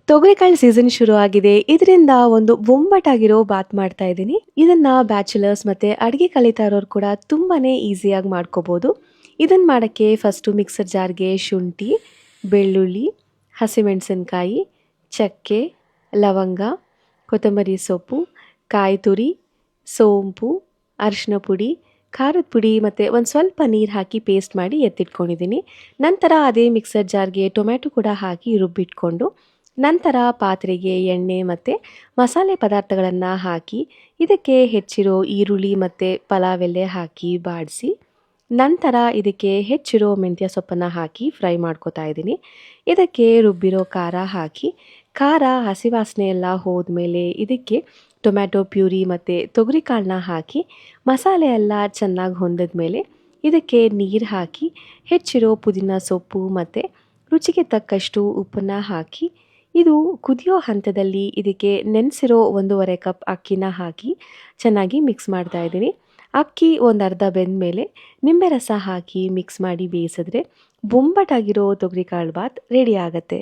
ತೊಗರಿಕಾಳು season ಶುರು ಆಗಿದೆ. ಇದರಿಂದ ಒಂದು ಬೊಂಬಾಟಾಗಿರೋ ಬಾತ್ ಮಾಡ್ತಾ ಇದ್ದೀನಿ. ಇದನ್ನ ಬ್ಯಾಚುಲರ್ಸ್ ಮತ್ತೆ ಅಡುಗೆ ಕಲಿತಾ ಇರೋರು ಕೂಡ ತುಂಬಾನೇ ಈಸಿಯಾಗಿ ಮಾಡ್ಕೋಬಹುದು. ಇದನ್ನ ಮಾಡಕ್ಕೆ ಫಸ್ಟು ಮಿಕ್ಸರ್ ಜಾರ್ಗೆ ಶುಂಠಿ, ಬೆಳ್ಳುಳ್ಳಿ, ಹಸಿಮೆಣಸಿನಕಾಯಿ, ಚಕ್ಕೆ, ಲವಂಗ, ಕೊತ್ತಂಬರಿ ಸೊಪ್ಪು, ಕಾಯಿ ತುರಿ, ಸೋಂಪು, ಅರಿಶಿನ ಪುಡಿ, ಖಾರದ ಪುಡಿ ಮತ್ತು ಒಂದು ಸ್ವಲ್ಪ ನೀರು ಹಾಕಿ ಪೇಸ್ಟ್ ಮಾಡಿ ಎತ್ತಿಟ್ಕೊಂಡಿದ್ದೀನಿ. ನಂತರ ಅದೇ ಮಿಕ್ಸರ್ ಜಾರ್ಗೆ ಟೊಮ್ಯಾಟೊ ಕೂಡ ಹಾಕಿ ರುಬ್ಬಿಟ್ಕೊಂಡು ನಂತರ ಪಾತ್ರೆಗೆ ಎಣ್ಣೆ ಮತ್ತು ಮಸಾಲೆ ಪದಾರ್ಥಗಳನ್ನು ಹಾಕಿ ಇದಕ್ಕೆ ಹೆಚ್ಚಿರೋ ಈರುಳ್ಳಿ ಮತ್ತು ಪಲಾವ್ ಎಲೆ ಹಾಕಿ ಬಾಡಿಸಿ ನಂತರ ಇದಕ್ಕೆ ಹೆಚ್ಚಿರೋ ಮೆಂತ್ಯ ಸೊಪ್ಪನ್ನು ಹಾಕಿ ಫ್ರೈ ಮಾಡ್ಕೊತಾ ಇದ್ದೀನಿ. ಇದಕ್ಕೆ ರುಬ್ಬಿರೋ ಖಾರ ಹಾಕಿ ಖಾರ ಹಸಿ ವಾಸನೆ ಎಲ್ಲ ಹೋದ್ಮೇಲೆ ಇದಕ್ಕೆ ಟೊಮ್ಯಾಟೊ ಪ್ಯೂರಿ ಮತ್ತು ತೊಗರಿಕಾಳನ್ನ ಹಾಕಿ ಮಸಾಲೆ ಎಲ್ಲ ಚೆನ್ನಾಗಿ ಹೊಂದಿದ ಮೇಲೆ ಇದಕ್ಕೆ ನೀರು ಹಾಕಿ ಹೆಚ್ಚಿರೋ ಪುದೀನ ಸೊಪ್ಪು ಮತ್ತು ರುಚಿಗೆ ತಕ್ಕಷ್ಟು ಉಪ್ಪನ್ನು ಹಾಕಿ ಇದು ಕುದಿಯೋ ಹಂತದಲ್ಲಿ ಇದಕ್ಕೆ ನೆನೆಸಿರೋ 1.5 ಕಪ್ ಅಕ್ಕಿನ ಹಾಕಿ ಚೆನ್ನಾಗಿ ಮಿಕ್ಸ್ ಮಾಡ್ತಾ ಇದ್ದೀನಿ. ಅಕ್ಕಿ ಒಂದು ಅರ್ಧ ಬೆಂದ ಮೇಲೆ ನಿಂಬೆ ರಸ ಹಾಕಿ ಮಿಕ್ಸ್ ಮಾಡಿ ಬೇಯಿಸಿದ್ರೆ ಬೊಂಬಾಟಾಗಿರೋ ತೊಗರಿಕಾಳು ಬಾತ್ ರೆಡಿ ಆಗುತ್ತೆ.